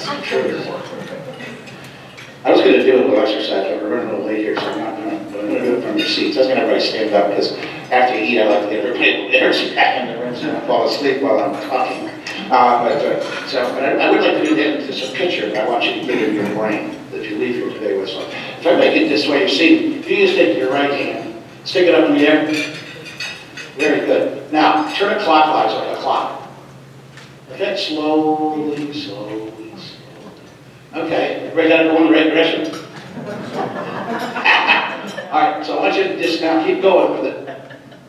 I was going to do a little exercise, but we're running a little late here, so I'm not going to. But I'm going to do it from your seats. I was going to have everybody stand up because after you eat, I like to get everybody energy back in the room so I don't fall asleep while I'm talking. But I would like to do that with just a picture that I want you to get in your brain that you leave here today with. So if I make it this way, you see, if you just take your right hand, stick it up in the air. Very good. Now, turn it clockwise like a clock. Okay, slowly, slowly, slowly. Okay, everybody got to go in the right direction? All right, so I want you to just now keep going with it.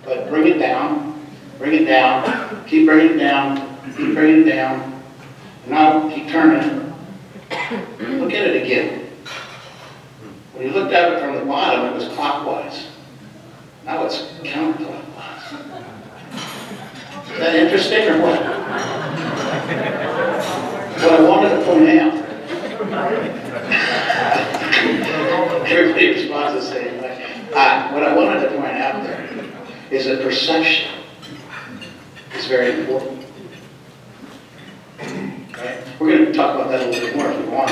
But bring it down, keep bringing it down, keep bringing it down. And now keep turning it. Look at it again. When you looked at it from the bottom, it was clockwise. Now it's counterclockwise. Is that interesting or what? What I wanted to point out, everybody responds the same way. What I wanted to point out there is that perception is very important. Right? We're going to talk about that a little bit more if we want.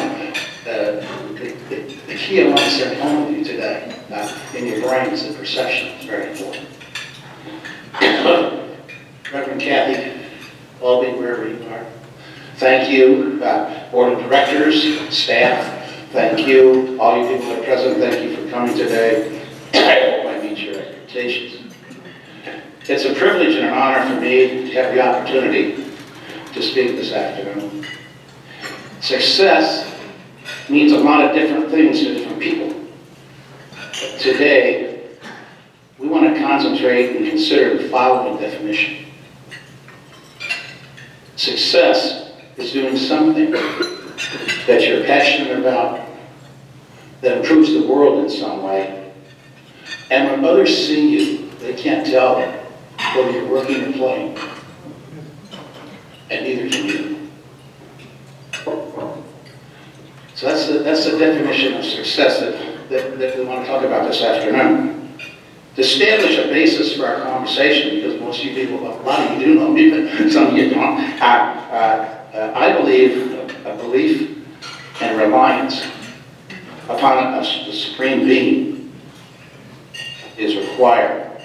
The key I want to send home with you today in your brain is that perception is very important. Reverend Kathy, Albee, wherever you are, thank you, board of directors, staff, thank you, all you people that are present, thank you for coming today. I hope I meet your expectations. It's a privilege and an honor for me to have the opportunity to speak this afternoon. Success means a lot of different things to different people. But today, we want to concentrate and consider the following definition. Success is doing something that you're passionate about, that improves the world in some way. And when others see you, they can't tell whether you're working or playing. And neither can you. So that's the definition of success that we want to talk about this afternoon. To establish a basis for our conversation, because most of you people, a lot of you do know me, but some of you don't, I believe a belief and reliance upon the Supreme Being is required,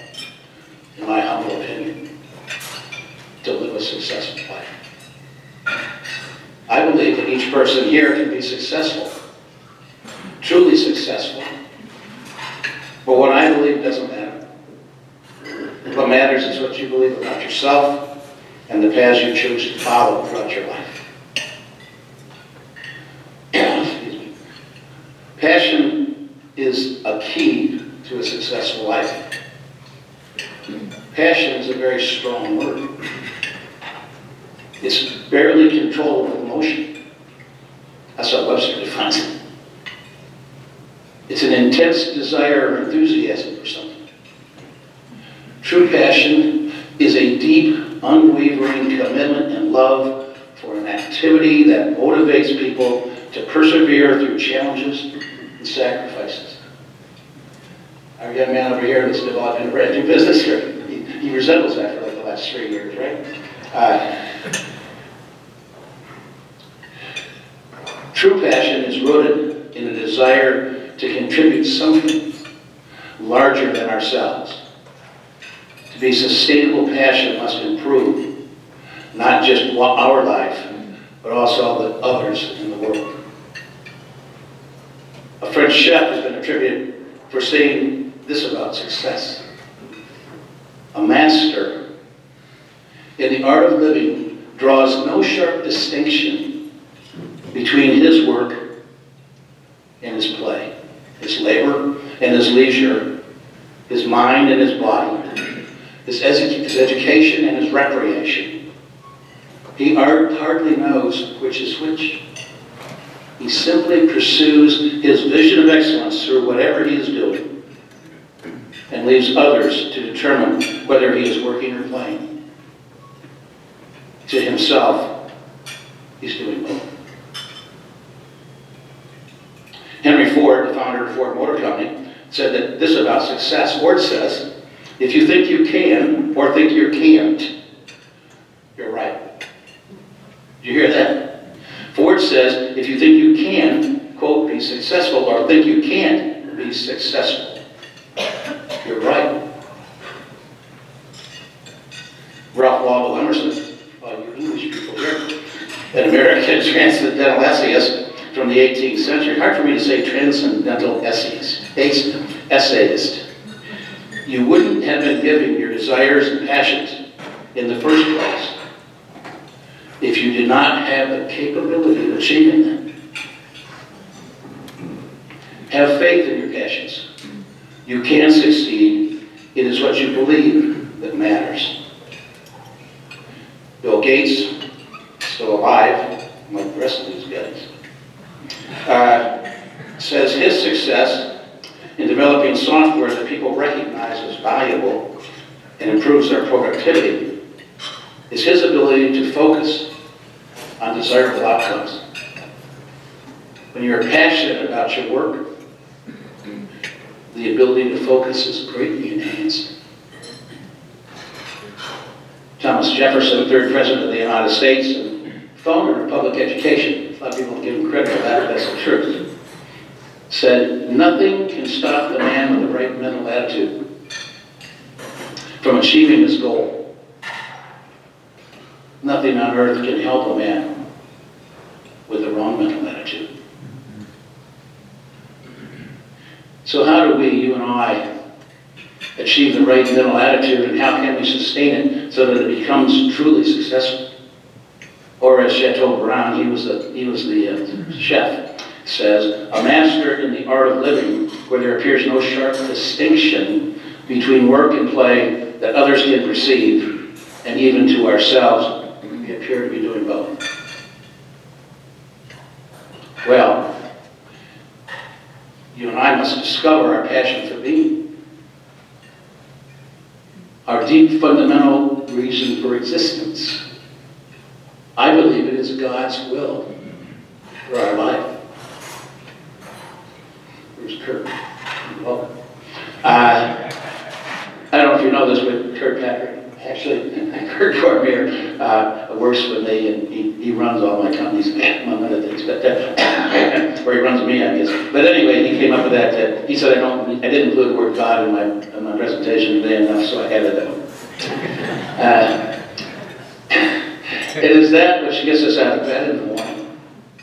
in my humble opinion, to live a successful life. I believe that each person here can be successful, truly successful. But what I believe doesn't matter. What matters is what you believe about yourself and the paths you choose to follow throughout your life. Excuse me. Passion is a key to a successful life. Passion is a very strong word. It's barely controllable emotion. That's what Webster defines it. It's an intense desire or enthusiasm for something. True passion is a deep, unwavering commitment and love for an activity that motivates people to persevere through challenges and sacrifices. Our young man over here that's developed in a brand new business here, he resembles that for like the last 3 years, right? True passion is rooted in a desire to contribute something larger than ourselves. To be sustainable passion must improve not just our life, but also the others in the world. A French chef has been attributed for saying this about success. A master in the art of living draws no sharp distinction between his work and his play, his labor and his leisure, his mind and his body, his education and his recreation. He hardly knows which is which. He simply pursues his vision of excellence through whatever he is doing and leaves others to determine whether he is working or playing. To himself, he's doing both. Henry Ford, the founder of Ford Motor Company, said that this about success. Ford says, if you think you can or think you can't, you're right. Did you hear that? Ford says, if you think you can, quote, be successful, or think you can't be successful, you're right. Ralph Waldo Emerson, all you English people here, an American transcendental essayist from the 18th century. Hard for me to say transcendental essayist. You wouldn't have been given your desires and passions in the first place if you did not have the capability of achieving them. Have faith in your passions. You can succeed. It is what you believe that matters. Bill Gates, still alive, like the rest of these guys, says his success in developing software that people recognize as valuable and improves their productivity is his ability to focus on desirable outcomes. When you're passionate about your work, the ability to focus is greatly enhanced. Thomas Jefferson, third president of the United States and founder of public education, a lot of people don't give him credit for that, but that's the truth, said, nothing can stop the man with the right mental attitude from achieving his goal. Nothing on earth can help a man with the wrong mental attitude. So how do we, you and I, achieve the right mental attitude, and how can we sustain it so that it becomes truly successful? Or as Chateaubriand, he was the chef, says, a master in the art of living where there appears no sharp distinction between work and play that others can perceive, and even to ourselves, we appear to be doing both. Well, you and I must discover our passion for being, our deep fundamental reason for existence. I believe it is God's will for our life. Where's Kurt? Welcome. I don't know if you know this, but Kurt Patrick, actually, Kurt Cormier works with me, and he runs all my companies, among other things, but or he runs me, I guess. But anyway, he came up with that. He said I didn't include the word God in my presentation today enough, so I added that one. It is that which gets us out of bed in the morning,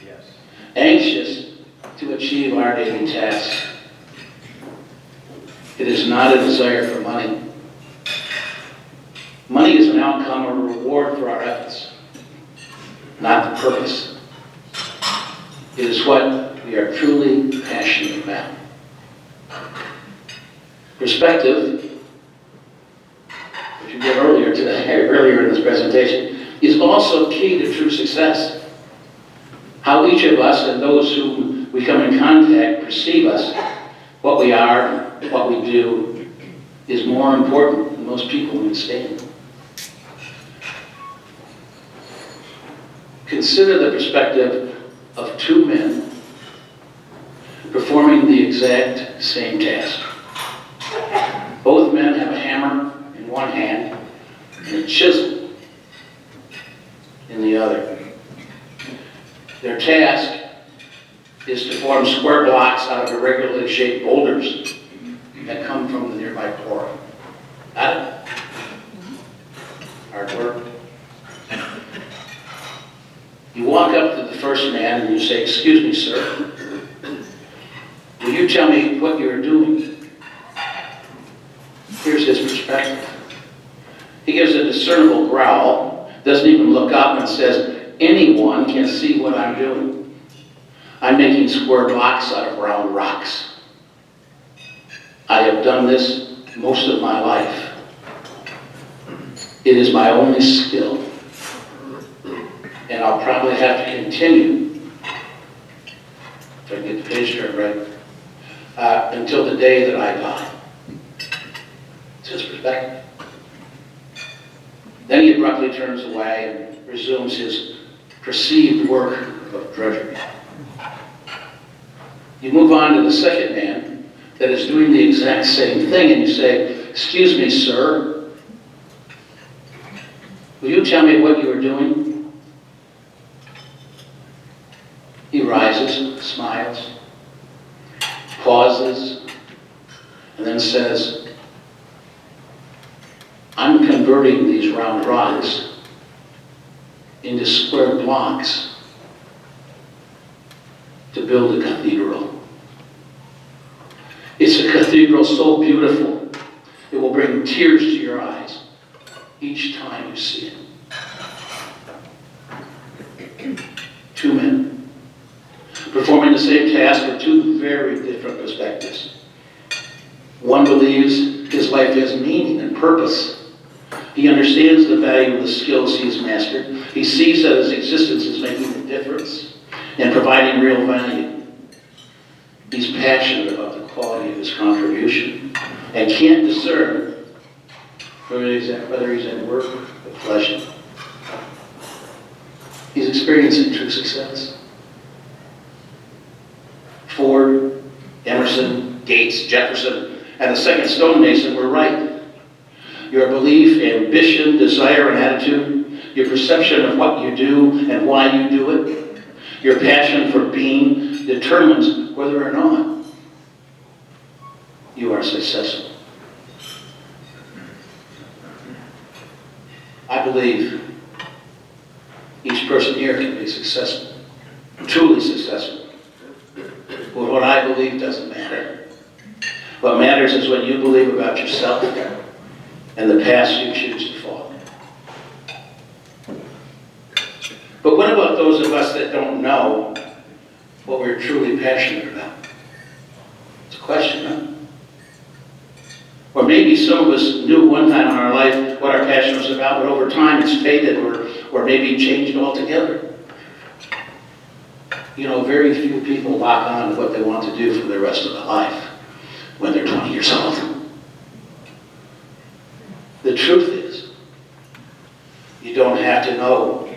yes, anxious to achieve our daily tasks. It is not a desire for money. Money is an outcome or a reward for our efforts, not the purpose. It is what we are truly passionate about. Perspective, which you did earlier in this presentation, is also key to true success. How each of us and those whom we come in contact perceive us, what we are, what we do, is more important than most people understand. Consider the perspective of two men performing the exact same task. Both men have a hammer in one hand and a chisel in the other. Their task is to form square blocks out of irregularly shaped boulders that come from the nearby quarry. Got it? Hard work. You walk up to the first man and you say, "Excuse me, sir. Will you tell me what you're doing?" Here's his perspective. He gives a discernible growl, doesn't even look up, and says, "Anyone can see what I'm doing. I'm making square blocks out of round rocks. I have done this most of my life. It is my only skill. And I'll probably have to continue, if I can get the page turned right, until the day that I die." It's his perspective. Then he abruptly turns away and resumes his perceived work of drudgery. You move on to the second man that is doing the exact same thing, and you say, "Excuse me, sir. Will you tell me what you are doing?" rises, smiles, pauses, and then says, I'm converting these round rocks into square blocks to build a cathedral. It's a cathedral so beautiful, it will bring tears to your eyes each time you see it. Two men performing the same task with two very different perspectives. One believes his life has meaning and purpose. He understands the value of the skills he has mastered. He sees that his existence is making a difference and providing real value. He's passionate about the quality of his contribution and can't discern whether he's at work or pleasure. He's experiencing true success. Ford, Emerson, Gates, Jefferson, and the second stonemason were right. Your belief, ambition, desire, and attitude, your perception of what you do and why you do it, your passion for being determines whether or not you are successful. I believe each person here can be successful, truly successful. But what I believe doesn't matter. What matters is what you believe about yourself and the path you choose to follow. But what about those of us that don't know what we're truly passionate about? It's a question, huh? Or maybe some of us knew one time in our life what our passion was about, but over time it's faded or maybe changed altogether. You know, very few people lock on to what they want to do for the rest of their life when they're 20 years old. The truth is, you don't have to know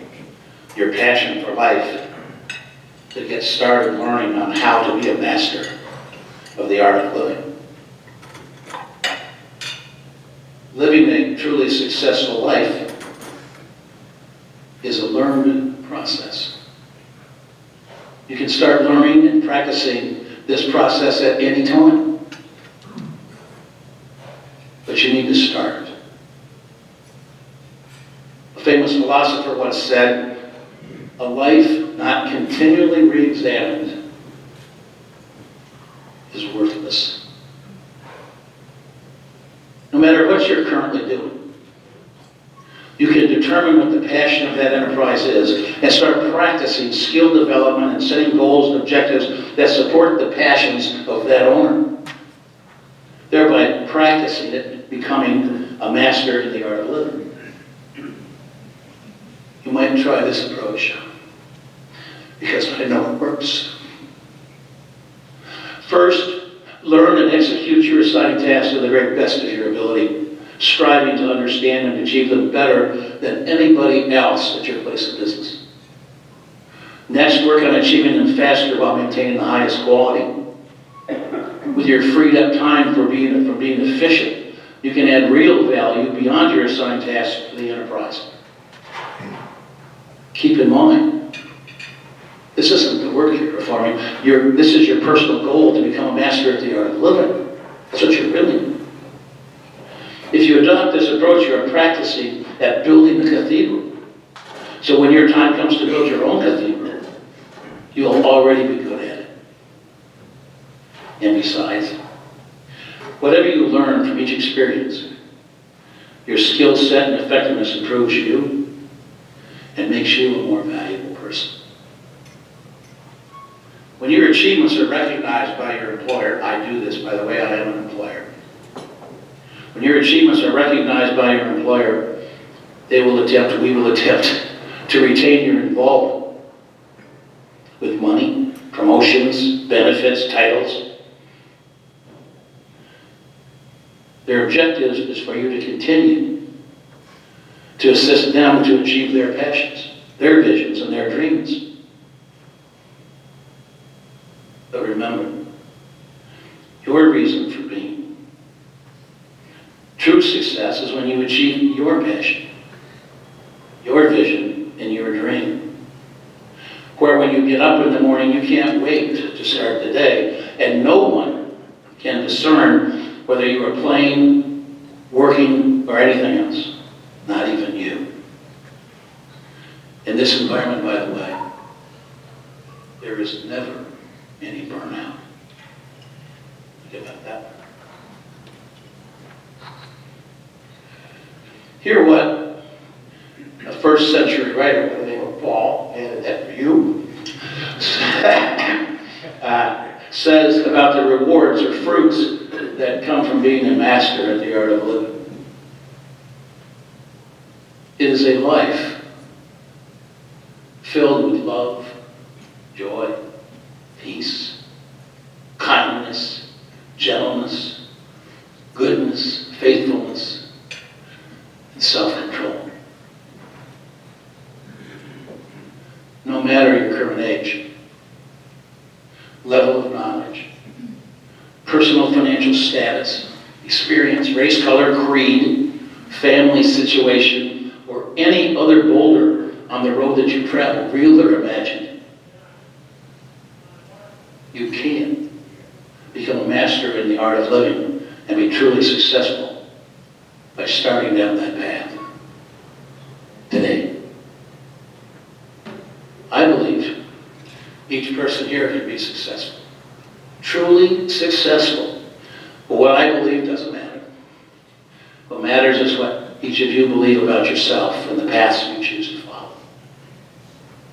your passion for life to get started learning on how to be a master of the art of living. Living a truly successful life is a learned process. You can start learning and practicing this process at any time. But you need to start. A famous philosopher once said, a life not continually re-examined is worthless. No matter what you're currently doing, you can determine what the passion of that enterprise is and start practicing skill development and setting goals and objectives that support the passions of that owner. Thereby practicing it, becoming a master in the art of living. You might try this approach because I know it works. First, learn and execute your assigned tasks to the very best of your ability, striving to understand and achieve them better than anybody else at your place of business. Next, work on achieving them faster while maintaining the highest quality. With your freed up time for being efficient, you can add real value beyond your assigned tasks to the enterprise. Keep in mind, this isn't the work you're performing. This is your personal goal to become a master of the art of living. That's what you're building. If you adopt this approach, you're practicing at building the cathedral. So when your time comes to build your own cathedral, you'll already be good at it. And besides, whatever you learn from each experience, your skill set and effectiveness improves you and makes you a more valuable person. When your achievements are recognized by your employer, I do this, by the way, I am an employer. When your achievements are recognized by your employer, we will attempt to retain your involvement with money, promotions, benefits, titles. Their objective is for you to continue to assist them to achieve their passions, their visions, and their dreams. But remember, your reason for being. True success is when you achieve your passion, your vision, and your dream. where when you get up in the morning, you can't wait to start the day, and no one can discern whether you are playing, working, or anything else, not even you. In this environment, by the way, there is never any burnout. Think about that. Hear what a first century writer by the name of Paul, and that you, says about the rewards or fruits that come from being a master at the art of living. It is a life filled with love, joy, peace, kindness, gentleness, goodness, faithfulness, and self-control. No matter your current age, level of knowledge, personal financial status, experience, race, color, creed, family situation, or any other boulder on the road that you travel, real or imagined, you can become a master in the art of living and be truly successful by starting down that path today. I believe each person here can be successful, truly successful. But what I believe doesn't matter. What matters is what each of you believe about yourself and the paths you choose to follow.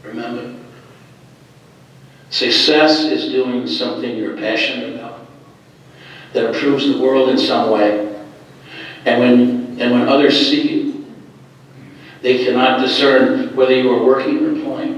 Remember, success is doing something you're passionate about that improves the world in some way. And when others see you, they cannot discern whether you are working or playing.